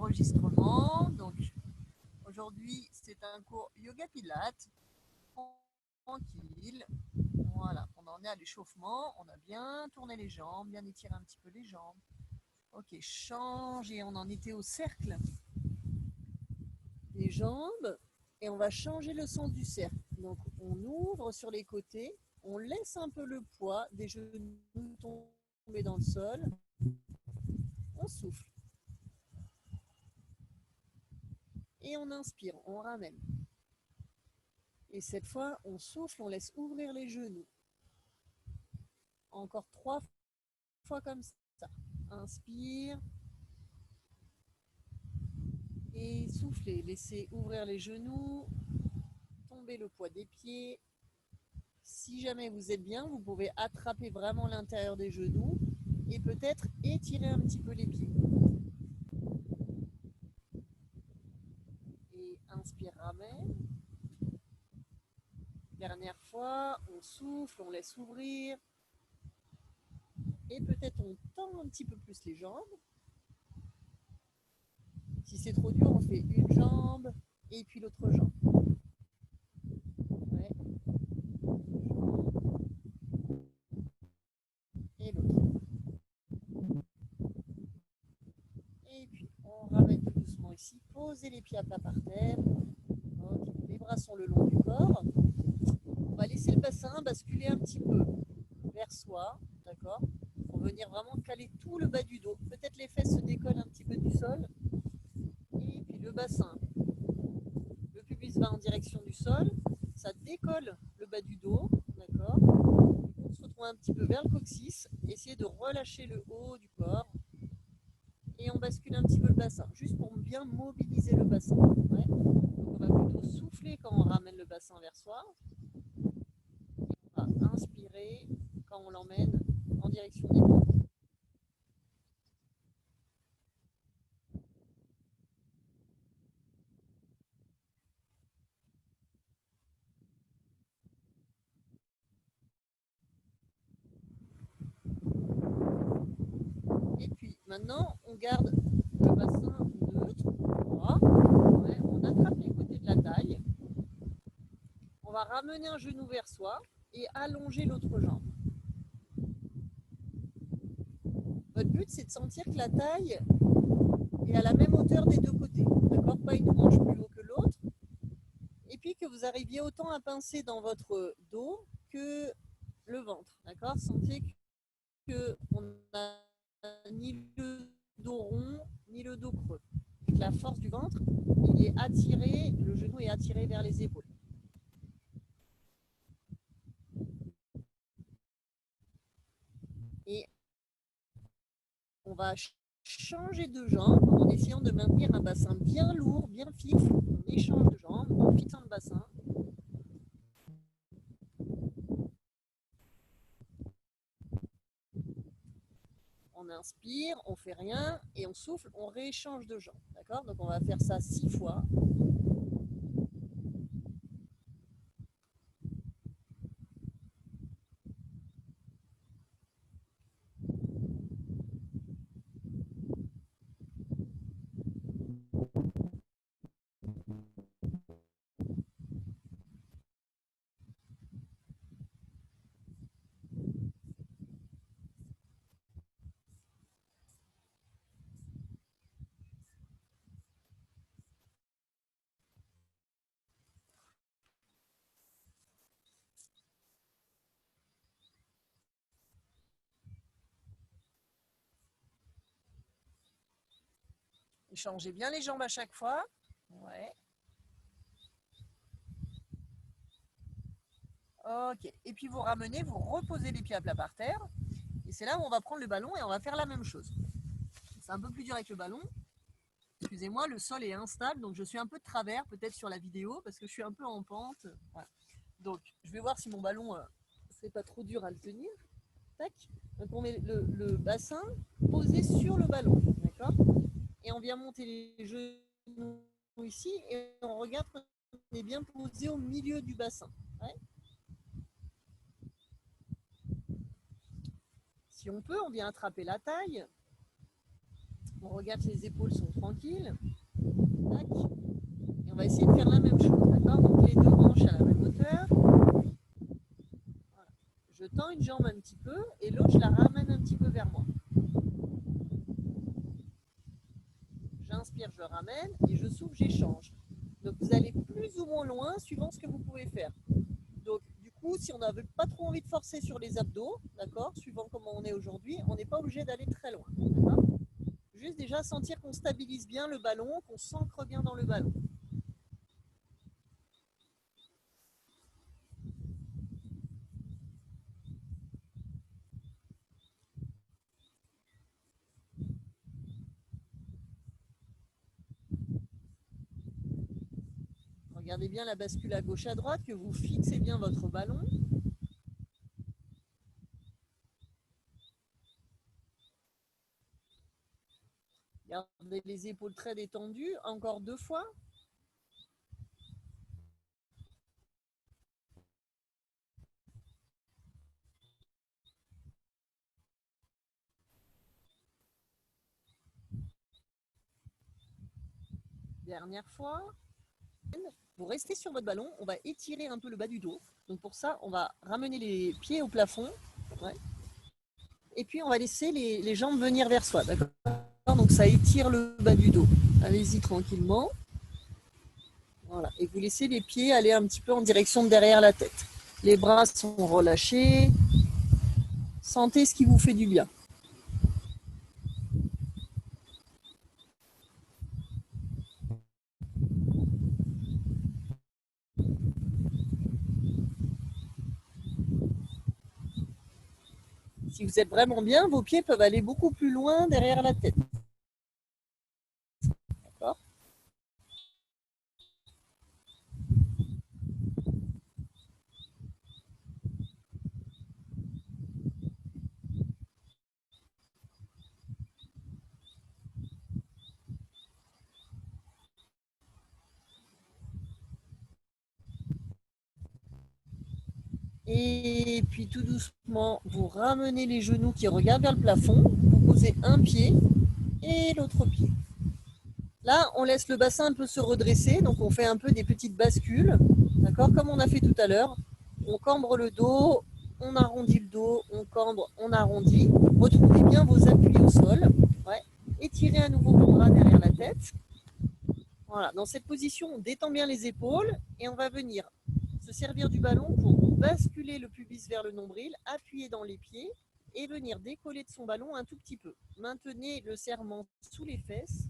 enregistrement. Donc aujourd'hui c'est un cours yoga pilates tranquille. Voilà, on en est à l'échauffement, on a bien tourné les jambes, bien étiré un petit peu les jambes. Ok, change, et on en était au cercle des jambes et on va changer le sens du cercle. Donc on ouvre sur les côtés, on laisse un peu le poids des genoux tomber dans le sol, on souffle et on inspire, on ramène. Et cette fois, on souffle, on laisse ouvrir les genoux. Encore 3 fois comme ça. Inspire. Et soufflez. Laissez ouvrir les genoux. Tomber le poids des pieds. Si jamais vous êtes bien, vous pouvez attraper vraiment l'intérieur des genoux et peut-être étirer un petit peu les pieds. Et inspire, ramène. Dernière fois, on souffle, on laisse ouvrir. Et peut-être on tend un petit peu plus les jambes. Si c'est trop dur, on fait une jambe et puis l'autre jambe. Ouais. Et l'autre. Et puis on ramène tout doucement ici. Posez les pieds à plat par terre. Okay. Les bras sont le long du corps. On va laisser le bassin basculer un petit peu vers soi, d'accord, pour venir vraiment caler tout le bas du dos. Peut-être les fesses se décollent un petit peu du sol. Et puis le bassin, le pubis va en direction du sol. Ça décolle le bas du dos, d'accord. On se retrouve un petit peu vers le coccyx. Essayez de relâcher le haut du corps. Et on bascule un petit peu le bassin, juste pour bien mobiliser le bassin. Ouais. Donc on va plutôt souffler quand on ramène le bassin vers soi. On va inspirer quand on l'emmène en direction des pieds. Et puis maintenant, on garde le bassin neutre. Voilà. Ouais, on attrape les côtés de la taille. On va ramener un genou vers soi et allonger l'autre jambe. Votre but, c'est de sentir que la taille est à la même hauteur des deux côtés. D'accord ? Pas une hanche plus haut que l'autre. Et puis que vous arriviez autant à pincer dans votre dos que le ventre. D'accord ? Sentez qu'on n'a ni le dos rond, ni le dos creux. Avec la force du ventre, il est attiré, le genou est attiré vers les épaules. Et on va changer de jambe en essayant de maintenir un bassin bien lourd, bien fixe. On échange de jambes en fixant le bassin. On inspire, on fait rien et on souffle, on rééchange de jambes. D'accord ? Donc on va faire ça 6 fois. Échangez bien les jambes à chaque fois. Ouais. Ok. Et puis vous ramenez, vous reposez les pieds à plat par terre. Et c'est là où on va prendre le ballon et on va faire la même chose. C'est un peu plus dur avec le ballon. Excusez-moi, le sol est instable, donc je suis un peu de travers peut-être sur la vidéo parce que je suis un peu en pente. Voilà. Donc je vais voir si mon ballon c'est pas trop dur à le tenir. Tac. Donc on met le bassin posé sur le ballon, d'accord. Et on vient monter les genoux ici et on regarde qu'on est bien posé au milieu du bassin. Ouais. Si on peut, on vient attraper la taille. On regarde que les épaules sont tranquilles. Tac. Et on va essayer de faire la même chose, d'accord? Donc les deux hanches à la même hauteur. Voilà. Je tends une jambe un petit peu et l'autre, je la ramène un petit peu vers moi. J'inspire, je ramène et je souffle, j'échange. Donc vous allez plus ou moins loin suivant ce que vous pouvez faire. Donc du coup, si on n'avait pas trop envie de forcer sur les abdos, d'accord, suivant comment on est aujourd'hui, on n'est pas obligé d'aller très loin, d'accord? Juste déjà sentir qu'on stabilise bien le ballon, qu'on s'ancre bien dans le ballon. Regardez bien la bascule à gauche à droite, que vous fixez bien votre ballon. Gardez les épaules très détendues. Encore 2 fois. Dernière fois. Vous restez sur votre ballon. On va étirer un peu le bas du dos. Donc pour ça, on va ramener les pieds au plafond. Ouais. Et puis on va laisser les jambes venir vers soi. D'accord? Donc ça étire le bas du dos. Allez-y tranquillement. Voilà. Et vous laissez les pieds aller un petit peu en direction de derrière la tête. Les bras sont relâchés. Sentez ce qui vous fait du bien. Si vous êtes vraiment bien, vos pieds peuvent aller beaucoup plus loin derrière la tête. D'accord? Et puis tout doucement, vous ramenez les genoux qui regardent vers le plafond. Vous posez un pied et l'autre pied. Là, on laisse le bassin un peu se redresser. Donc on fait un peu des petites bascules. D'accord? Comme on a fait tout à l'heure. On cambre le dos, on arrondit le dos, on cambre, on arrondit. Retrouvez bien vos appuis au sol. Ouais. Étirez à nouveau vos bras derrière la tête. Voilà, dans cette position, on détend bien les épaules et on va venir se servir du ballon pour basculer le pubis vers le nombril, appuyer dans les pieds et venir décoller de son ballon un tout petit peu. Maintenez le serrement sous les fesses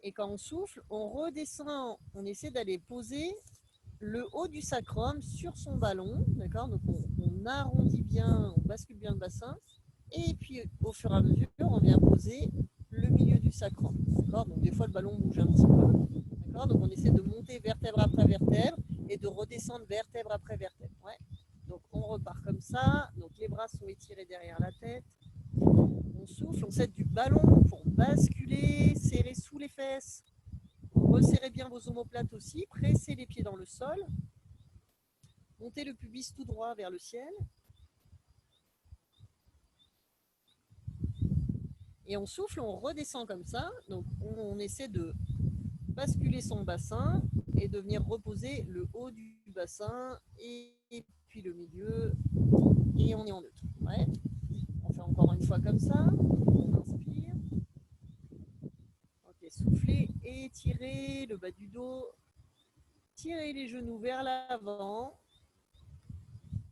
et quand on souffle, on redescend, on essaie d'aller poser le haut du sacrum sur son ballon, d'accord? Donc on arrondit bien, on bascule bien le bassin et puis au fur et à mesure, on vient poser le milieu du sacrum, d'accord? Donc des fois le ballon bouge un petit peu, d'accord? Donc on essaie de monter vertèbre après vertèbre et de redescendre vertèbre après vertèbre. Ouais. Donc on repart comme ça, donc les bras sont étirés derrière la tête, on souffle, on s'aide du ballon pour basculer, serrer sous les fesses, resserrez bien vos omoplates aussi, pressez les pieds dans le sol, montez le pubis tout droit vers le ciel. Et on souffle, on redescend comme ça. Donc on essaie de basculer son bassin et de venir reposer le haut du bassin et puis le milieu. Et on est en neutre. Ouais. On fait encore une fois comme ça. On inspire. Ok, soufflez, étirez le bas du dos. Tirez les genoux vers l'avant.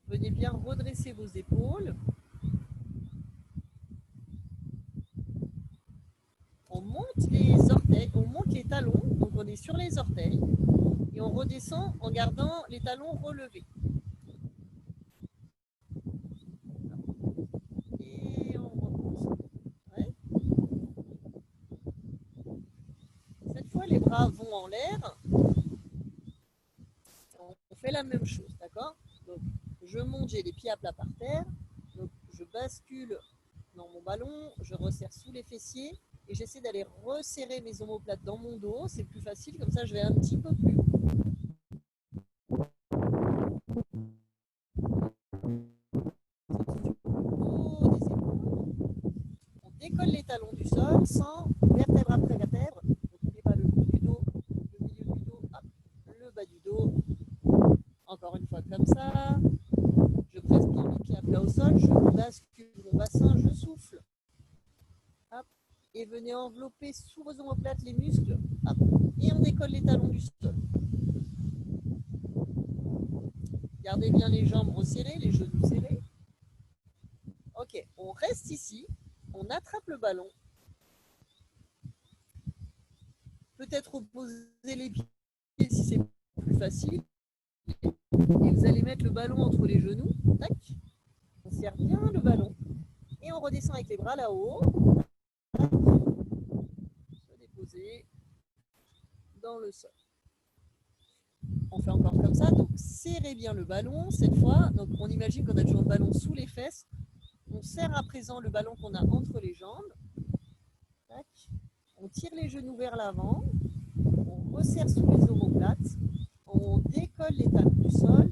Venez bien redresser vos épaules. On monte les orteils, on monte les talons, donc on est sur les orteils, et on redescend en gardant les talons relevés. Et on repose. Ouais. Cette fois, les bras vont en l'air. On fait la même chose, d'accord? Donc, je monte, j'ai les pieds à plat par terre. Donc, je bascule dans mon ballon, je resserre sous les fessiers et j'essaie d'aller resserrer mes omoplates dans mon dos. C'est plus facile, comme ça, je vais un petit peu plus haut. On décolle les talons du sol sans vertèbre après vertèbre. Donc, plat au sol, je bascule mon bassin, je souffle. Hop, et venez envelopper sous vos omoplates les muscles. Hop, et on décolle les talons du sol. Gardez bien les jambes resserrées, les genoux serrés. Ok, on reste ici, on attrape le ballon. Peut-être reposer les pieds si c'est plus facile. Et vous allez mettre le ballon entre les genoux. Tac. On serre bien le ballon. Et on redescend avec les bras là-haut. Se déposer dans le sol. On fait encore comme ça. Donc serrez bien le ballon cette fois. Donc on imagine qu'on a toujours le ballon sous les fesses. On serre à présent le ballon qu'on a entre les jambes. Tac. On tire les genoux vers l'avant. On resserre sous les omoplates. On décolle les talons du sol.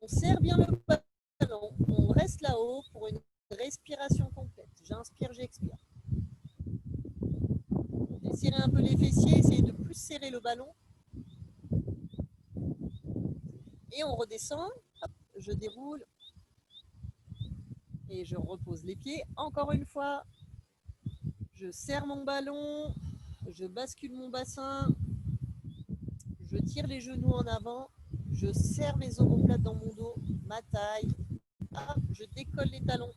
On serre bien le ballon. On reste là-haut pour une respiration complète. J'inspire, j'expire. Étirez un peu les fessiers, essayez de plus serrer le ballon. Et on redescend. Hop, je déroule. Et je repose les pieds. Encore une fois, je serre mon ballon. Je bascule mon bassin. Je tire les genoux en avant. Je serre mes omoplates dans mon dos, ma taille. Hop, je décolle les talons.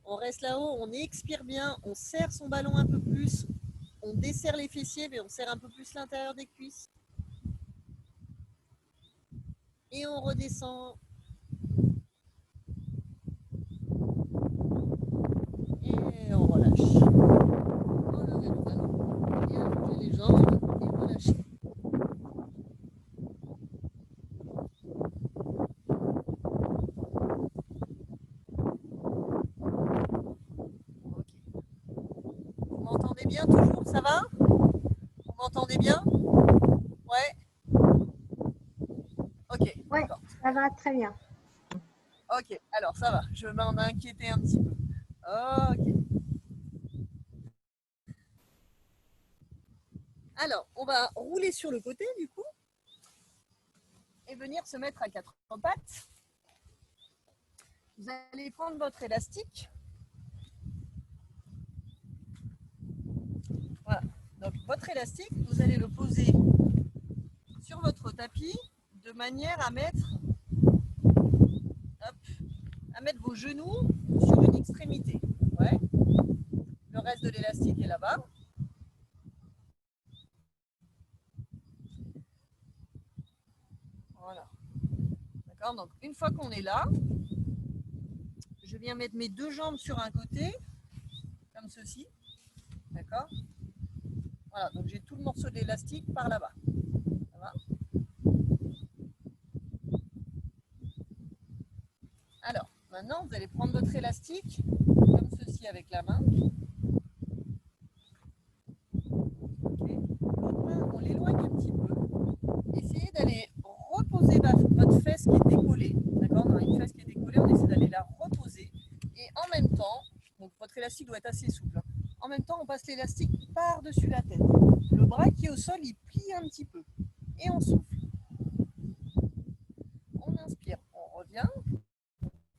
On reste là-haut, on expire bien, on serre son ballon un peu plus. On desserre les fessiers, mais on serre un peu plus l'intérieur des cuisses. Et on redescend. Et on relâche. On levez le ballon. Bien bouger les jambes et relâchez. Ok. Vous m'entendez bien toujours, ça va? Vous m'entendez bien? Ouais. Ok, Ouais, d'accord. ça va très bien. Ok, alors ça va, je m'en inquiétais un petit peu. Ok. Alors, on va rouler sur le côté du coup et venir se mettre à quatre pattes. Vous allez prendre votre élastique. Voilà. Donc votre élastique, vous allez le poser sur votre tapis de manière à mettre, hop, à mettre vos genoux sur une extrémité. Ouais. Le reste de l'élastique est là-bas. Voilà. D'accord. Donc une fois qu'on est là, je viens mettre mes deux jambes sur un côté, comme ceci. D'accord. Voilà. Donc j'ai tout le morceau d'élastique par là-bas. Ça va? Alors, maintenant, vous allez prendre votre élastique, comme ceci avec la main. Okay. L'autre main, on l'éloigne un petit peu. Essayez d'aller reposer votre fesse qui est décollée. D'accord? On a une fesse qui est décollée, on essaie d'aller la reposer. Et en même temps, donc votre élastique doit être assez souple. En même temps, on passe l'élastique par-dessus la tête. Le bras qui est au sol, il plie un petit peu. Et on souffle. On inspire, on revient.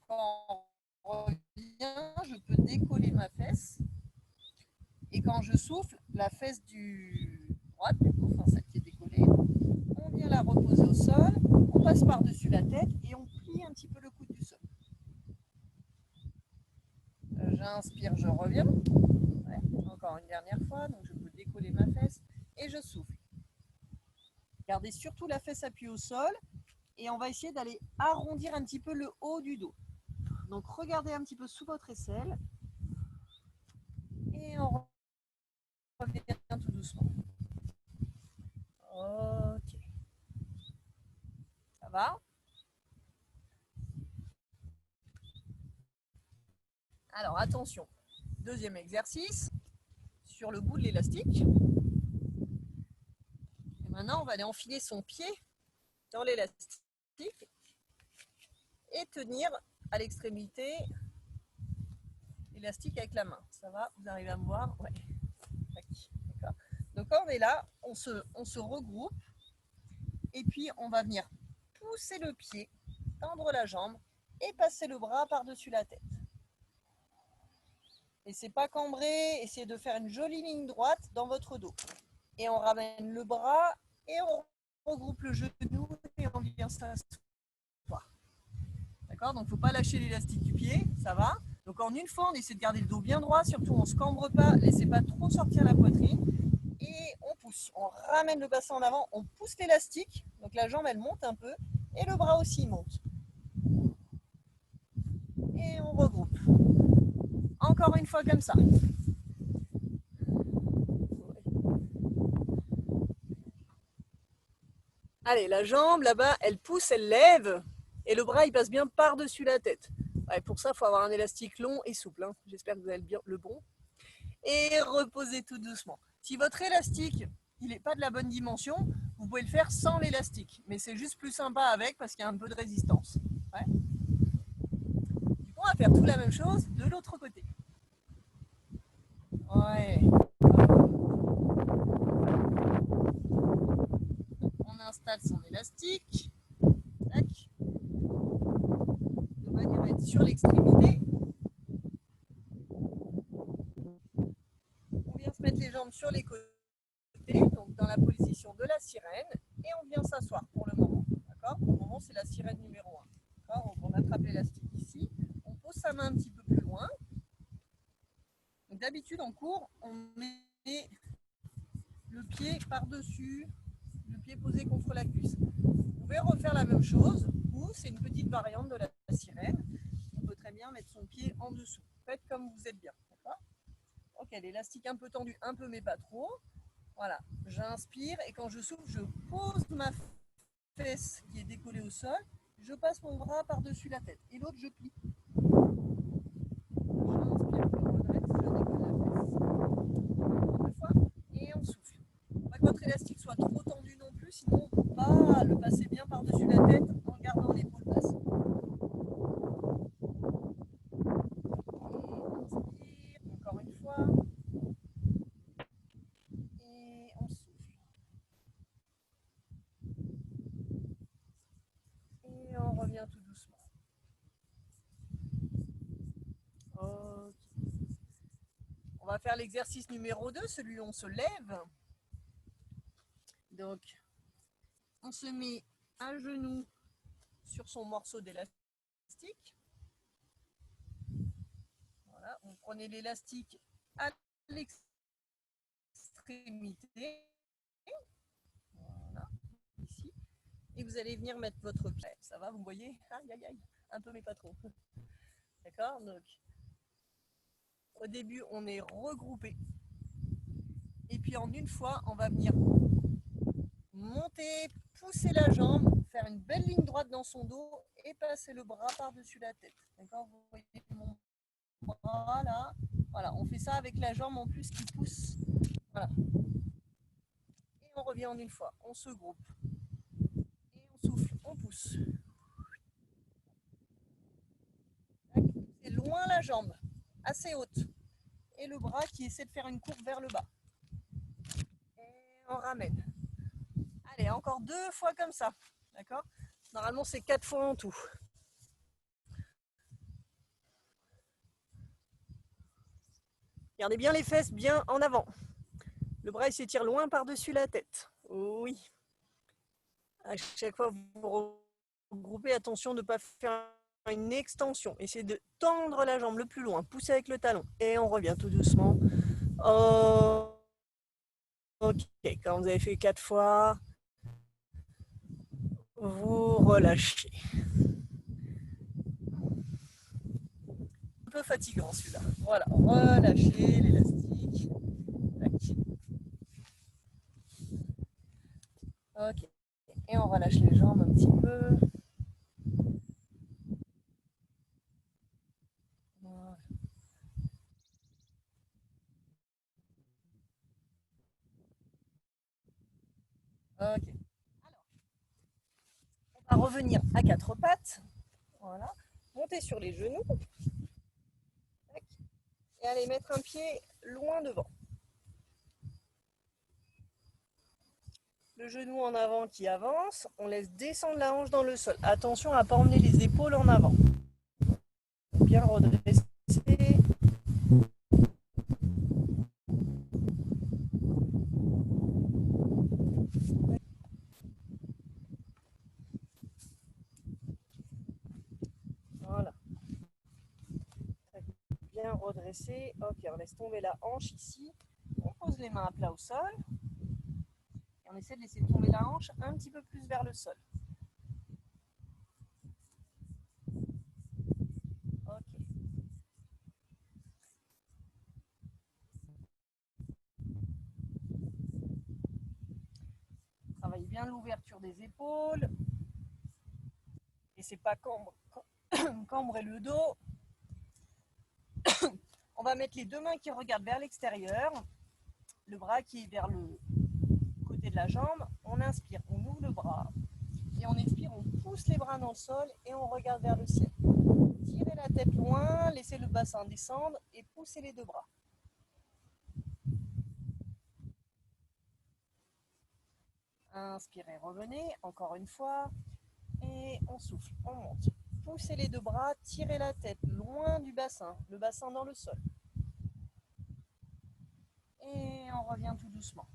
Quand on revient, je peux décoller ma fesse. Et quand je souffle, la fesse du droite, enfin celle qui est décollée, on vient la reposer au sol, on passe par-dessus la tête et on plie un petit peu le coude du sol. J'inspire, je reviens. Ouais, encore une dernière fois, donc je peux décoller ma fesse et je souffle. Gardez surtout la fesse appuyée au sol et on va essayer d'aller arrondir un petit peu le haut du dos. Donc regardez un petit peu sous votre aisselle et on revient tout doucement. Ok. Ça va? Alors attention, deuxième exercice, sur le bout de l'élastique. Et maintenant, on va aller enfiler son pied dans l'élastique et tenir à l'extrémité l'élastique avec la main. Ça va? Vous arrivez à me voir? Ouais. D'accord. Donc quand on est là, on se regroupe et puis on va venir pousser le pied, tendre la jambe et passer le bras par-dessus la tête. Et c'est pas cambré, essayez de faire une jolie ligne droite dans votre dos. Et on ramène le bras et on regroupe le genou et on vient s'asseoir. D'accord? Donc il ne faut pas lâcher l'élastique du pied, ça va. Donc en une fois, on essaie de garder le dos bien droit, surtout on ne se cambre pas, laissez pas trop sortir la poitrine. Et on pousse, on ramène le bassin en avant, on pousse l'élastique, donc la jambe elle monte un peu, et le bras aussi monte. Et on regroupe. Encore une fois comme ça. Allez, la jambe là-bas, elle pousse, elle lève, et le bras il passe bien par-dessus la tête. Ouais, pour ça, il faut avoir un élastique long et souple. Hein. J'espère que vous avez le bon. Et reposez tout doucement. Si votre élastique il n'est pas de la bonne dimension, vous pouvez le faire sans l'élastique. Mais c'est juste plus sympa avec parce qu'il y a un peu de résistance. Ouais. Du coup, on va faire tout la même chose de l'autre côté. Ouais. On installe son élastique. Tac. De manière à être sur l'extrémité. On vient se mettre les jambes sur les côtés, donc dans la position de la sirène, et on vient s'asseoir pour le moment. D'accord? Pour le moment, c'est la sirène numéro 1. D'accord? On attrape l'élastique ici, on pose sa main un petit peu plus loin. D'habitude, en cours, on met le pied par-dessus, le pied posé contre la cuisse. Vous pouvez refaire la même chose, ou c'est une petite variante de la sirène. On peut très bien mettre son pied en dessous. Faites comme vous êtes bien. Ok, l'élastique un peu tendu, un peu mais pas trop. Voilà, j'inspire et quand je souffle, je pose ma fesse qui est décollée au sol. Je passe mon bras par-dessus la tête et l'autre je plie. J'inspire, je redresse, je décolle la fesse. Deux fois et on souffle. Pas que votre élastique soit trop tendu non plus, sinon on ne peut pas le passer bien par-dessus la tête en gardant l'épaule basse. Inspire, encore une fois. Et on souffle. Et on revient tout doucement. Ok. On va faire l'exercice numéro 2, celui où on se lève. Donc, on se met un genou sur son morceau d'élastique. Voilà, vous prenez l'élastique à l'extrémité. Voilà, ici. Et vous allez venir mettre votre pied. Ça va, vous voyez? Aïe, aïe, aïe. Un peu, mais pas trop. D'accord? Donc, au début, on est regroupé. Et puis, en une fois, on va venir monter, pousser la jambe, faire une belle ligne droite dans son dos et passer le bras par-dessus la tête. D'accord? Vous voyez mon bras là. Voilà, on fait ça avec la jambe en plus qui pousse. Voilà. Et on revient en une fois. On se groupe. Et on souffle, on pousse. C'est loin la jambe, assez haute. Et le bras qui essaie de faire une courbe vers le bas. Et on ramène. Allez, encore 2 fois comme ça. D'accord? Normalement, c'est 4 fois en tout. Gardez bien les fesses bien en avant. Le bras il s'étire loin par-dessus la tête. Oui. À chaque fois, vous regroupez, attention de ne pas faire une extension. Essayez de tendre la jambe le plus loin, pousser avec le talon. Et on revient tout doucement. Oh. Ok, quand vous avez fait 4 fois, vous relâchez. Un peu fatigant celui-là. Voilà, relâchez l'élastique. Ok, et on relâche les jambes un petit peu. Voilà. Ok. Alors, on va revenir à 4 pattes. Voilà. Montez sur les genoux. Et allez mettre un pied loin devant. Le genou en avant qui avance, on laisse descendre la hanche dans le sol. Attention à ne pas emmener les épaules en avant. Bien redresser. Voilà. Bien redresser. Ok, on laisse tomber la hanche ici. On pose les mains à plat au sol. Et on essaie de laisser tomber la hanche un petit peu plus vers le sol. Ok. Travaille bien l'ouverture des épaules. Et c'est pas cambrer le dos. On va mettre les deux mains qui regardent vers l'extérieur, le bras qui est vers le côté de la jambe. On inspire, on ouvre le bras. Et on expire, on pousse les bras dans le sol et on regarde vers le ciel. Tirez la tête loin, laissez le bassin descendre et poussez les deux bras. Inspirez, revenez, encore une fois. Et on souffle, on monte. Poussez les deux bras, tirez la tête loin du bassin, le bassin dans le sol. Et on revient tout doucement.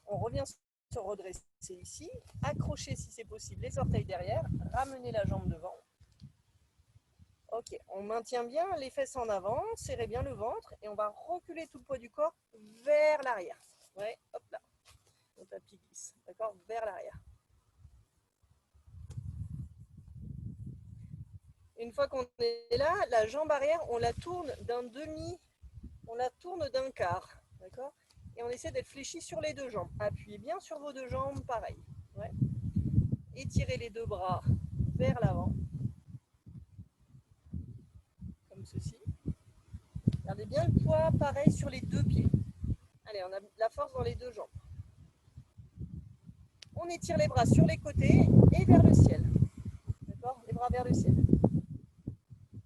On revient se redresser ici, accrochez si c'est possible les orteils derrière, ramenez la jambe devant. Ok, on maintient bien les fesses en avant, serrez bien le ventre et on va reculer tout le poids du corps vers l'arrière. Ouais, hop là, mon tapis glisse, d'accord, vers l'arrière. Une fois qu'on est là, la jambe arrière, on la tourne d'un demi, on la tourne d'un quart, d'accord. Et on essaie d'être fléchi sur les deux jambes. Appuyez bien sur vos deux jambes, pareil. Ouais. Étirez les deux bras vers l'avant, comme ceci. Gardez bien le poids, pareil, sur les deux pieds. Allez, on a la force dans les deux jambes. On étire les bras sur les côtés et vers le ciel. D'accord? Les bras vers le ciel.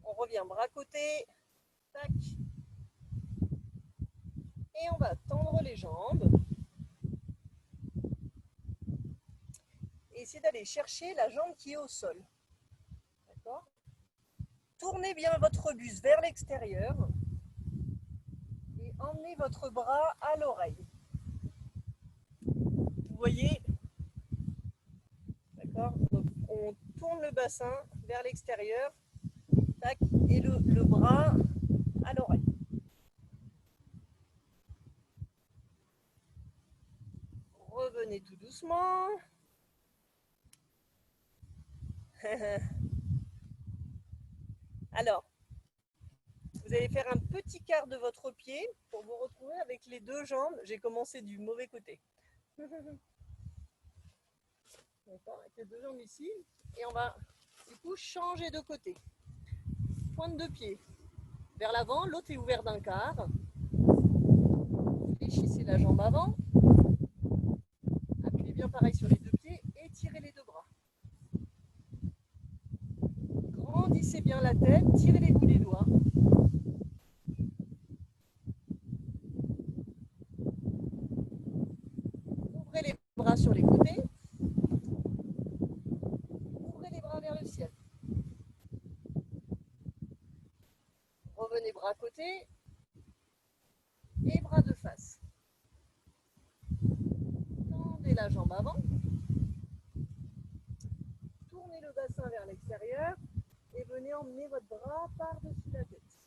On revient bras côté. Tac. Et on va tendre les jambes. Et essayer d'aller chercher la jambe qui est au sol. D'accord? Tournez bien votre buste vers l'extérieur. Et emmenez votre bras à l'oreille. Vous voyez? D'accord? Donc on tourne le bassin vers l'extérieur. Tac. Et le bras à l'oreille. Revenez tout doucement. Alors, vous allez faire un petit quart de votre pied pour vous retrouver avec les deux jambes. J'ai commencé du mauvais côté. D'accord, avec les deux jambes ici. Et on va du coup changer de côté. Pointe de pied vers l'avant, l'autre est ouvert d'un quart. Fléchissez la jambe avant. Appuyez bien pareil sur les deux pieds et tirez les deux bras. Grandissez bien la tête, tirez les bouts des doigts. Ouvrez les bras sur les côtés. Ouvrez les bras vers le ciel. Revenez bras côté et bras de face. Tendez la jambe avant. Tournez le bassin vers l'extérieur et venez emmener votre bras par-dessus la tête.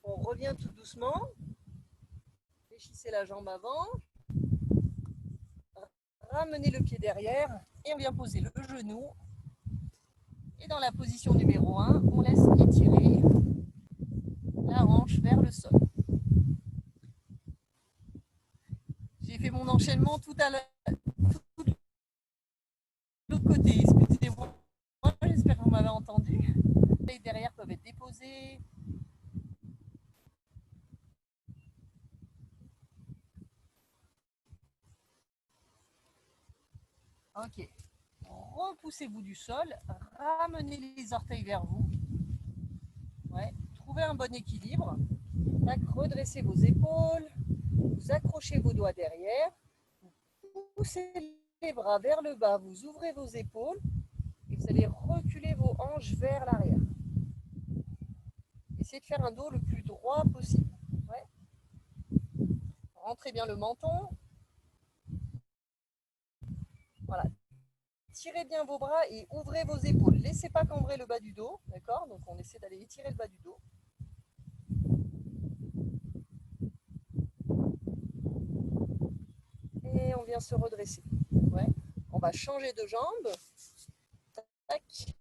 On revient tout doucement. Fléchissez la jambe avant. Ramenez le pied derrière et on vient poser le genou. Et dans la position numéro 1, on laisse étirer la hanche vers le sol. J'ai fait mon enchaînement tout à l'heure, tout de l'autre côté. Excusez-moi, j'espère que vous m'avez entendu. Les derrière peuvent être déposés. Ok. Repoussez-vous du sol, ramenez les orteils vers vous. Ouais. trouvez un bon équilibre. Tac, redressez vos épaules, vous accrochez vos doigts derrière, vous poussez les bras vers le bas, vous ouvrez vos épaules et vous allez reculer vos hanches vers l'arrière. Essayez de faire un dos le plus droit possible. Ouais. Rentrez bien le menton. Voilà. Tirez bien vos bras et ouvrez vos épaules. Laissez pas cambrer le bas du dos, d'accord? Donc on essaie d'aller étirer le bas du dos. Et on vient se redresser. Ouais. On va changer de jambe. Tac.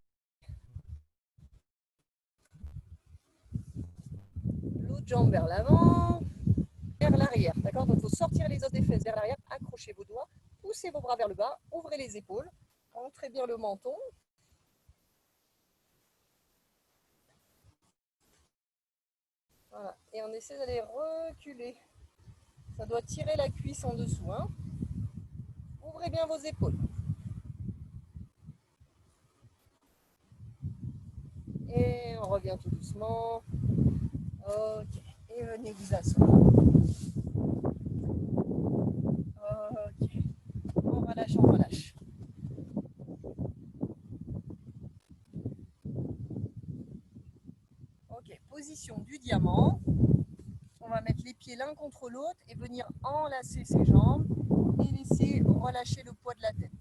L'autre jambe vers l'avant, vers l'arrière, d'accord? Donc il faut sortir les os des fesses vers l'arrière, accrochez vos doigts, poussez vos bras vers le bas, ouvrez les épaules, rentrez bien le menton. Voilà. Et on essaie d'aller reculer. Ça doit tirer la cuisse en dessous, hein. Ouvrez bien vos épaules. Et on revient tout doucement. Ok. Et venez vous asseoir. Ok. On relâche, on relâche. Ok. Position du diamant. On va mettre les pieds l'un contre l'autre et venir enlacer ses jambes et laisser relâcher le poids de la tête.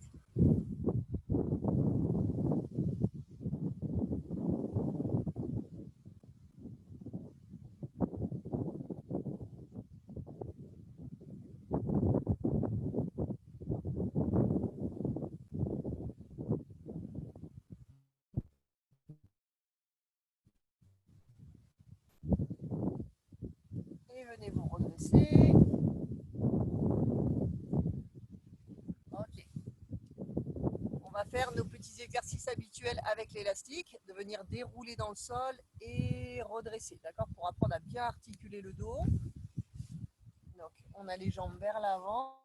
Et venez vous redresser. Ok. On va faire nos petits exercices habituels avec l'élastique, de venir dérouler dans le sol et redresser, d'accord? Pour apprendre à bien articuler le dos. Donc, on a les jambes vers l'avant,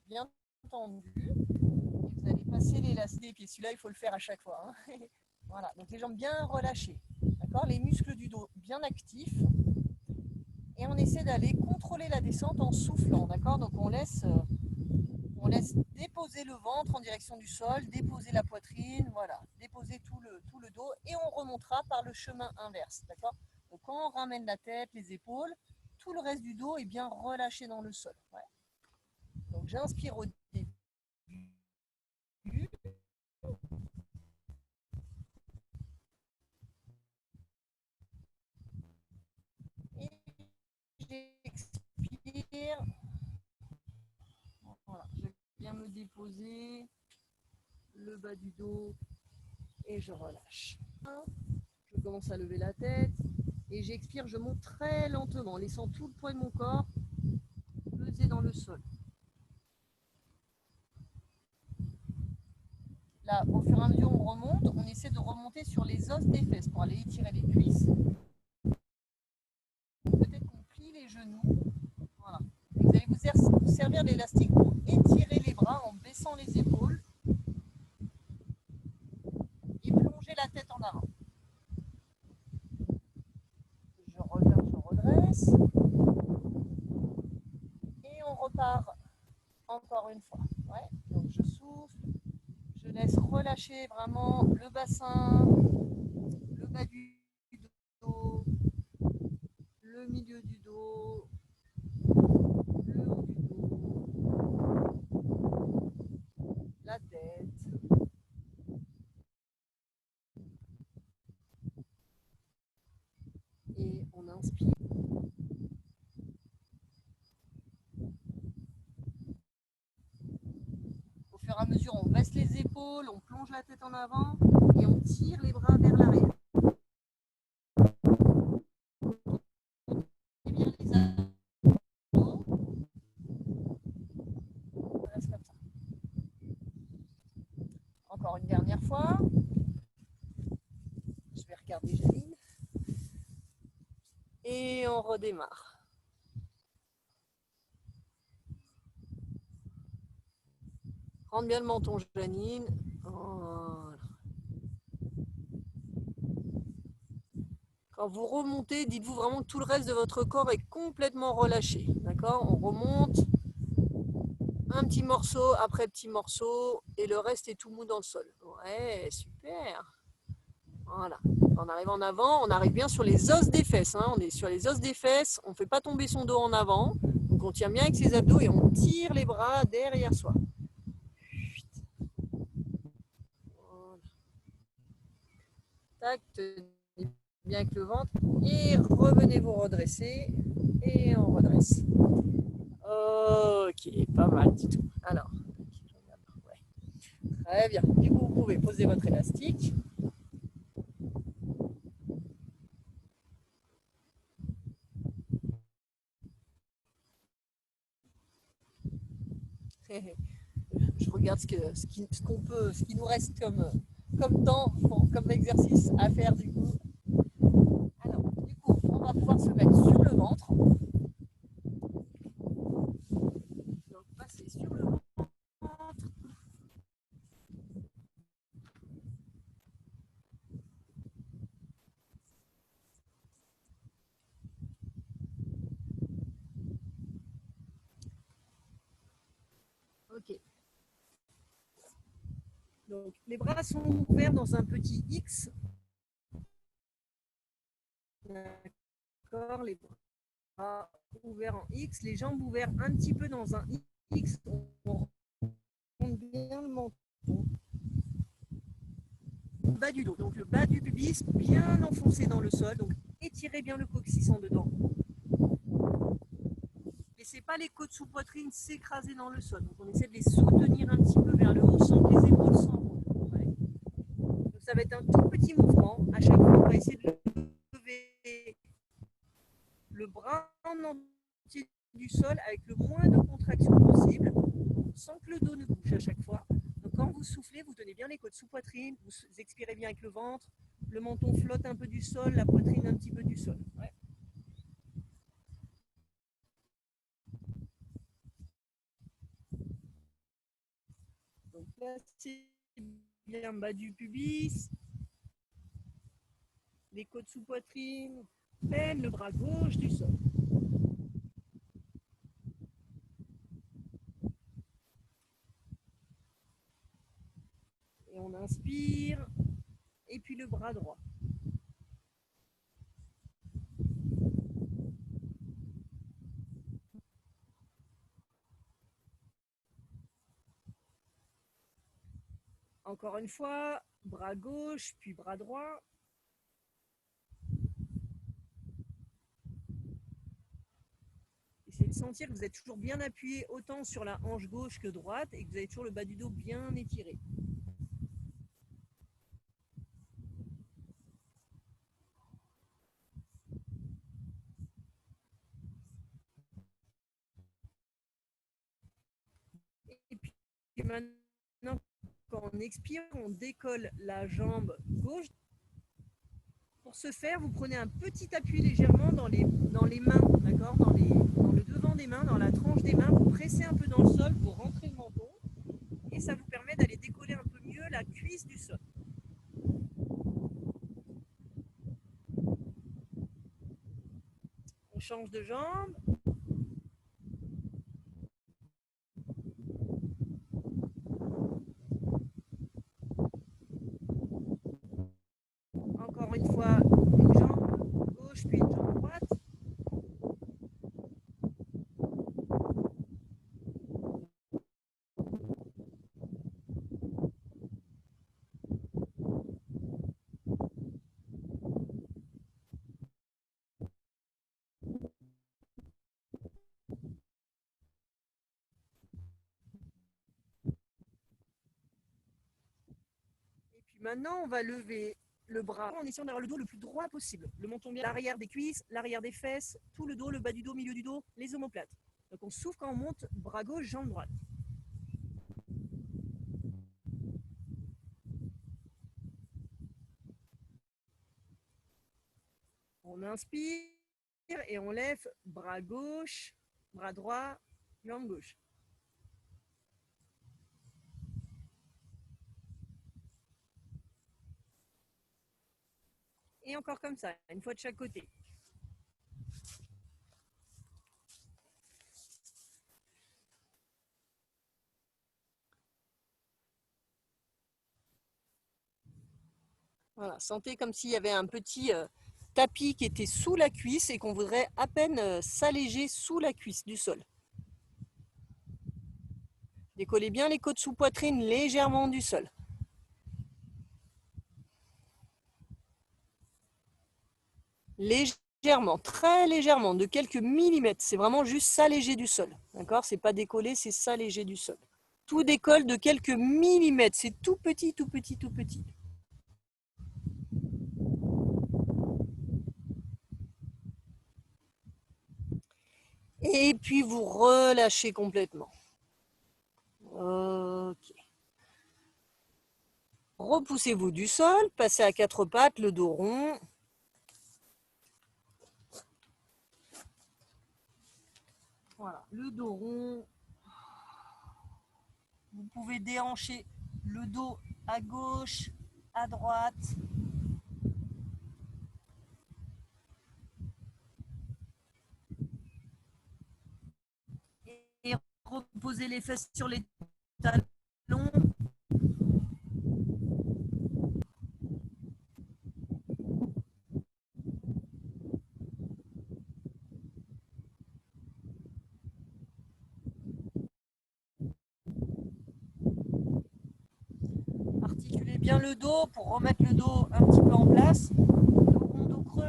bien tendues. Et vous allez passer l'élastique des pieds. Celui-là, il faut le faire à chaque fois, hein. Voilà, donc les jambes bien relâchées, d'accord? Les muscles du dos bien actifs. Et on essaie d'aller contrôler la descente en soufflant, d'accord? Donc on laisse déposer le ventre en direction du sol, déposer la poitrine, voilà, déposer tout le dos et on remontera par le chemin inverse, d'accord? Donc quand on ramène la tête, les épaules, tout le reste du dos est bien relâché dans le sol. Ouais. Donc j'inspire au début et j'expire. Voilà, je viens me déposer le bas du dos et je relâche. Je commence à lever la tête et j'expire, je monte très lentement, en laissant tout le poids de mon corps peser dans le sol. Là, au fur et à mesure où on remonte, on essaie de remonter sur les os des fesses pour aller étirer les cuisses. Peut-être qu'on plie les genoux. Voilà. Et vous allez vous servir l'élastique pour étirer les bras en baissant les épaules et plonger la tête en avant. Je reviens, je redresse. Et on repart encore une fois. Ouais. Donc je souffle. Je laisse relâcher vraiment le bassin, le bas du dos, le milieu du dos, le haut du dos, la tête. Et on inspire. Au fur et à mesure, on baisse les épaules, on plonge la tête en avant et on tire les bras vers l'arrière. Et bien les abdos. On reste comme ça. Encore une dernière fois. Je vais regarder Janine. Et on redémarre. Rentre bien le menton, Janine. Voilà. Quand vous remontez, dites-vous vraiment que tout le reste de votre corps est complètement relâché. D'accord? On remonte un petit morceau après petit morceau et le reste est tout mou dans le sol. Ouais, super. Voilà. On arrive en avant, on arrive bien sur les os des fesses. Hein. On est sur les os des fesses, on ne fait pas tomber son dos en avant. Donc on tient bien avec ses abdos et on tire les bras derrière soi. Voilà. Tac, tenez bien avec le ventre et revenez vous redresser et on redresse. Ok, pas mal du tout. Alors, ouais. Très bien. Du coup, vous pouvez poser votre élastique. Je regarde ce qui nous reste comme temps, comme exercice à faire du coup. Alors, du coup, on va pouvoir se mettre sur le ventre. Donc, passer sur le ventre. Ok. Donc, les bras sont ouverts dans un petit X. D'accord, les bras ouverts en X, les jambes ouvertes un petit peu dans un X. On rentre bien le menton. Le bas du dos, donc le bas du pubis bien enfoncé dans le sol. Donc, étirez bien le coccyx en dedans. Laissez pas les côtes sous poitrine s'écraser dans le sol. Donc on essaie de les soutenir un petit peu vers le haut sans que les épaules s'envolent. Ouais. Donc ça va être un tout petit mouvement. À chaque fois, on va essayer de lever le bras en entier du sol avec le moins de contraction possible, sans que le dos ne bouge à chaque fois. Donc quand vous soufflez, vous tenez bien les côtes sous poitrine, vous expirez bien avec le ventre, le menton flotte un peu du sol, la poitrine un petit peu du sol. Ouais. Donc placez bien bas du pubis, les côtes sous poitrine, peine le bras gauche du sol. Et on inspire, et puis le bras droit. Encore une fois, bras gauche, puis bras droit. Essayez de sentir que vous êtes toujours bien appuyé autant sur la hanche gauche que droite et que vous avez toujours le bas du dos bien étiré. Et puis maintenant, quand on expire, on décolle la jambe gauche. Pour ce faire, vous prenez un petit appui légèrement dans les mains, d'accord, dans le devant des mains, dans la tranche des mains. Vous pressez un peu dans le sol, vous rentrez le menton et ça vous permet d'aller décoller un peu mieux la cuisse du sol. On change de jambe. Encore une fois, une jambe gauche puis une jambe droite. Et puis maintenant, on va lever le bras en essayant d'avoir le dos le plus droit possible. Le menton bien l'arrière des cuisses, l'arrière des fesses, tout le dos, le bas du dos, milieu du dos, les omoplates. Donc on souffle quand on monte, bras gauche, jambe droite. On inspire et on lève bras gauche, bras droit, jambe gauche. et encore comme ça, une fois de chaque côté. Voilà, sentez comme s'il y avait un petit tapis qui était sous la cuisse et qu'on voudrait à peine s'alléger sous la cuisse du sol. Décollez bien les côtes sous poitrine légèrement du sol. Légèrement, très légèrement, de quelques millimètres. C'est vraiment juste s'alléger du sol. D'accord? C'est pas décoller, c'est s'alléger du sol. Tout décolle de quelques millimètres. C'est tout petit, tout petit, tout petit. Et puis vous relâchez complètement. Ok. Repoussez-vous du sol, passez à quatre pattes, le dos rond. Voilà, le dos rond. Vous pouvez déhancher le dos à gauche, à droite. Et reposez les fesses sur les talons. Articulez bien le dos pour remettre le dos un petit peu en place. Dos rond, dos creux.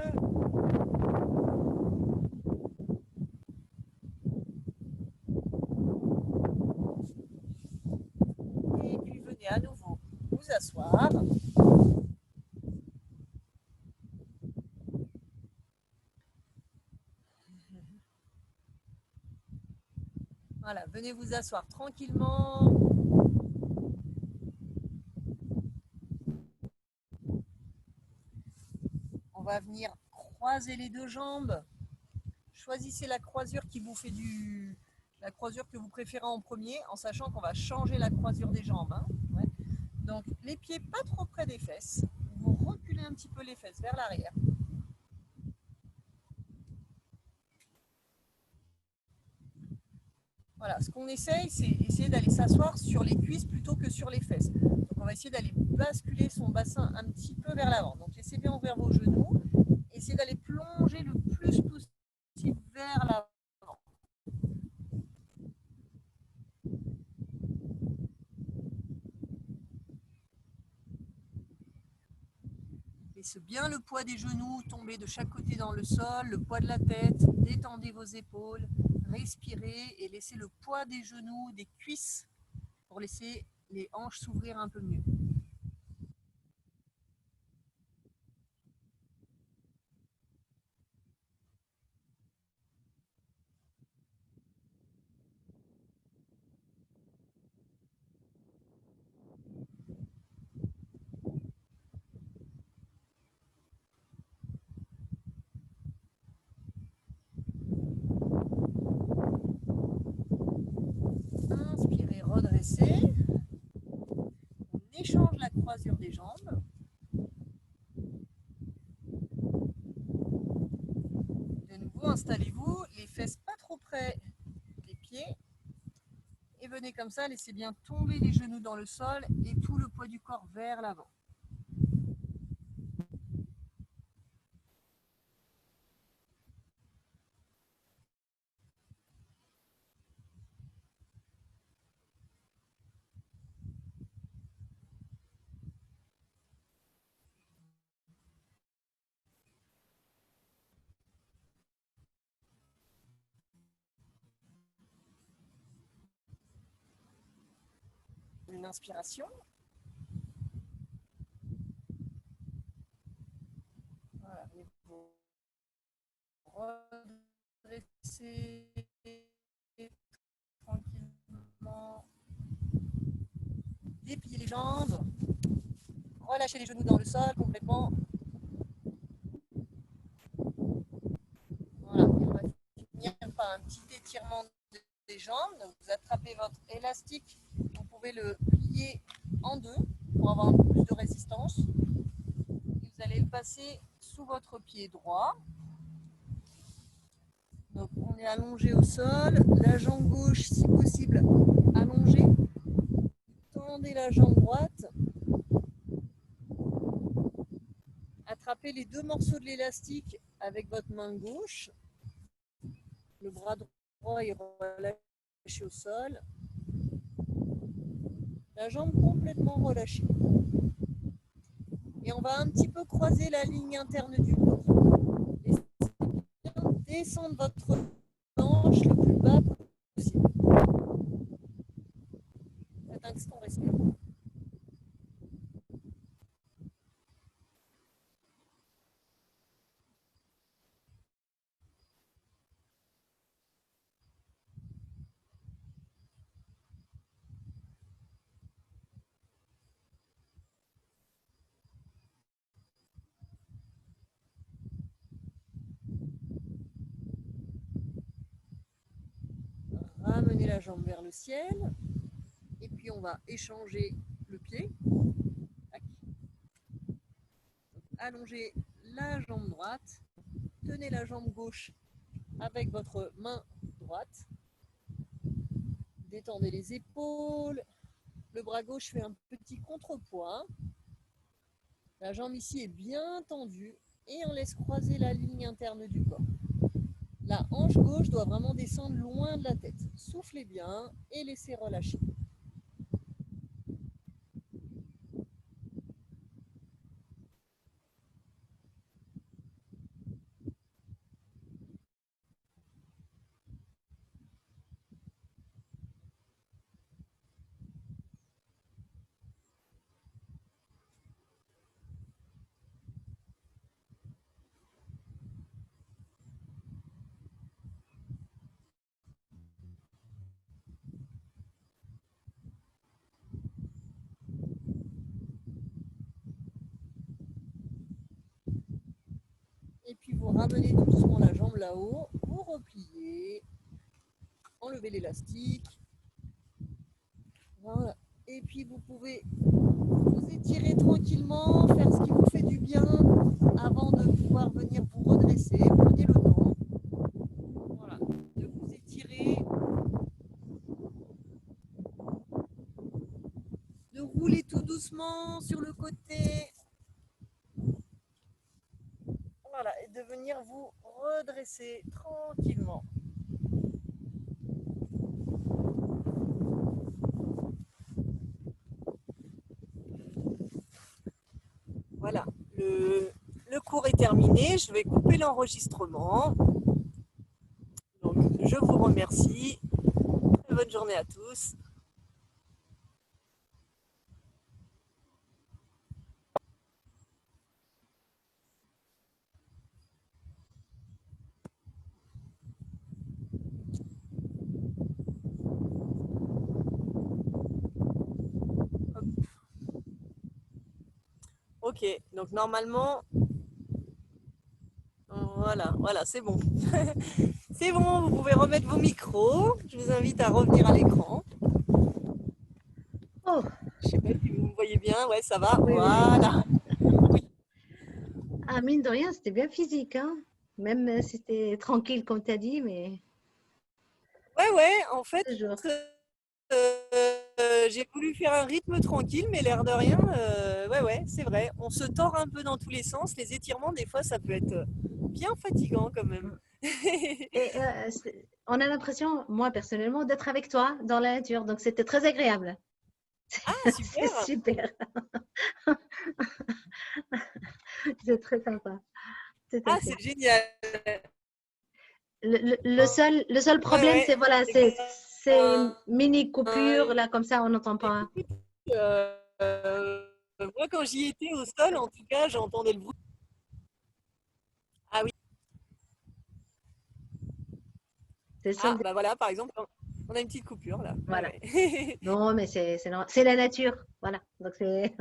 Et puis venez à nouveau vous asseoir. Voilà, venez vous asseoir tranquillement. On va venir croiser les deux jambes. Choisissez la croisure qui vous fait la croisure que vous préférez en premier, en sachant qu'on va changer la croisure des jambes. Hein. Ouais. Donc les pieds pas trop près des fesses. Vous reculez un petit peu les fesses vers l'arrière. Voilà, ce qu'on essaye, c'est essayer d'aller s'asseoir sur les cuisses plutôt que sur les fesses. Donc on va essayer d'aller basculer son bassin un petit peu vers l'avant. Donc laissez bien ouvrir vos genoux. Essayez d'aller plonger le plus possible vers l'avant. Laissez bien le poids des genoux tomber de chaque côté dans le sol, le poids de la tête, détendez vos épaules, respirez et laissez le poids des genoux, des cuisses pour laisser les hanches s'ouvrir un peu mieux. Inspirez, redressez. On échange la croisure des jambes. De nouveau, installez-vous, les fesses pas trop près des pieds. Et venez comme ça, laissez bien tomber les genoux dans le sol et tout le poids du corps vers l'avant. Une inspiration. Voilà, vous redressez tranquillement. Dépliez les jambes. Relâchez les genoux dans le sol complètement. Voilà, et on va finir par un petit étirement des jambes. Donc vous attrapez votre élastique, vous pouvez le plier en deux pour avoir un peu plus de résistance. Et vous allez le passer sous votre pied droit. Donc on est allongé au sol, la jambe gauche si possible allongée. Tendez la jambe droite. Attrapez les deux morceaux de l'élastique avec votre main gauche. Le bras droit est relâché au sol. La jambe complètement relâchée. Et on va un petit peu croiser la ligne interne du corps. Descendre votre hanche le plus bas possible. Faites un instant, respire. Ramenez la jambe vers le ciel. Et puis on va échanger le pied. Allongez la jambe droite. Tenez la jambe gauche avec votre main droite. Détendez les épaules. Le bras gauche fait un petit contrepoids. La jambe ici est bien tendue et on laisse croiser la ligne interne du corps. La hanche gauche doit vraiment descendre loin de la tête. Soufflez bien et laissez relâcher. Et puis vous ramenez doucement la jambe là-haut, vous repliez, enlevez l'élastique. Voilà. Et puis vous pouvez vous étirer tranquillement, faire ce qui vous fait du bien avant de pouvoir venir vous redresser. Prenez le temps. Voilà, de vous étirer, de rouler tout doucement sur le côté. Voilà, et de venir vous redresser tranquillement. Voilà, le cours est terminé. Je vais couper l'enregistrement. Donc, je vous remercie. Bonne journée à tous. Ok, donc normalement, voilà, c'est bon. C'est bon, vous pouvez remettre vos micros. Je vous invite à revenir à l'écran. Oh, Je sais pas si vous me voyez bien, ouais, ça va, oui, oui, voilà. oui. Ah, mine de rien, c'était bien physique, hein. Même si c'était tranquille, comme tu as dit, mais Ouais, en fait, toujours. j'ai voulu faire un rythme tranquille, mais l'air de rien, ouais, c'est vrai. On se tord un peu dans tous les sens. Les étirements, des fois, ça peut être bien fatigant quand même. Et on a l'impression, moi personnellement, d'être avec toi dans la nature. Donc, c'était très agréable. Ah, C'est super! super. C'est très sympa. Tout à Ah, fait. c'est génial! Le seul problème, Ouais. c'est voilà, Eh c'est une ben, mini coupure. Là, comme ça, on n'entend pas. écoute, moi, quand j'y étais au sol, en tout cas, j'entendais le bruit. Ah oui, C'est le ah, seul. bah voilà, par exemple, on a une petite coupure là. Ouais, Voilà. ouais. Non, mais c'est la nature. Voilà. Donc, c'est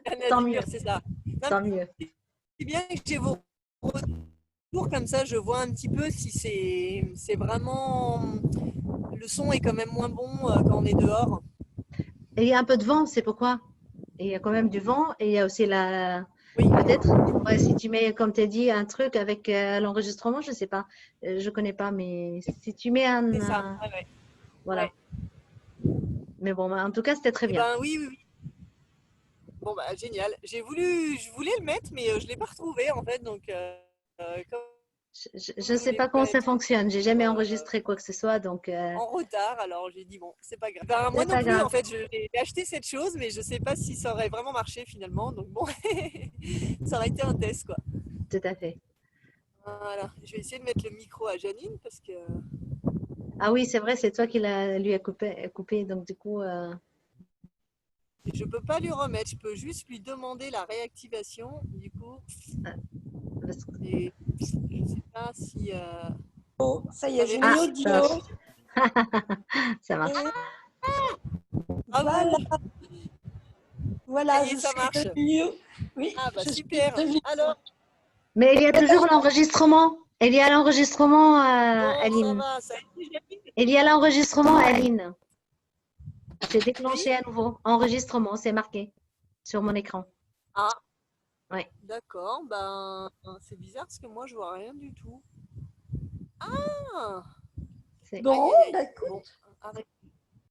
C'est la tant mieux. nature, c'est ça. Non, Tant mieux. c'est bien que j'ai vos retours, comme ça, je vois un petit peu si c'est vraiment. Le son est quand même moins bon quand on est dehors. Et il y a un peu de vent, c'est pourquoi. Et il y a quand même du vent et il y a aussi Oui, Peut-être. Ouais, si tu mets, comme tu as dit, un truc avec l'enregistrement, je ne sais pas. Je ne connais pas, mais si tu mets c'est ça. un. Ouais, ouais. Voilà. Ouais. Mais bon, en tout cas, c'était très Eh bien. ben oui, oui, oui. Bon, bah, génial. Je voulais le mettre, mais je ne l'ai pas retrouvé en fait. Donc, Je comme ne je sais voulais pas pas comment ça être fonctionne. J'ai jamais enregistré quoi que ce soit, donc en retard, alors j'ai dit bon, c'est pas grave. Ben, moi c'est non pas plus, grave. en fait, j'ai acheté cette chose, mais je sais pas si ça aurait vraiment marché finalement. Donc bon, ça aurait été un test quoi. Tout à fait. Voilà, je vais essayer de mettre le micro à Janine parce que Ah oui, c'est vrai, c'est toi qui lui a coupé. Donc du coup, je peux pas lui remettre. Je peux juste lui demander la réactivation. Du coup, parce que- et je sais pas si Oh, ça y ça est, j'ai avait mis ah, marché. ça marche. audio. Ça marche. Et Bravo, ça voilà, y est, je ça suis marche. revenue. Oui, Ah bah je suis super. revenue. Alors, Mais il y a toujours l'enregistrement. Il y a l'enregistrement, bon, ça Aline. va, ça a été Janine. Il y a l'enregistrement, Aline. J'ai Oui. déclenché à nouveau. Enregistrement, c'est marqué sur mon écran. Ah, Ouais. d'accord. Ben, c'est bizarre parce que moi je vois rien du tout. Ah, C'est aïe Bon, aïe aïe. bah Bon, écoute, arrête.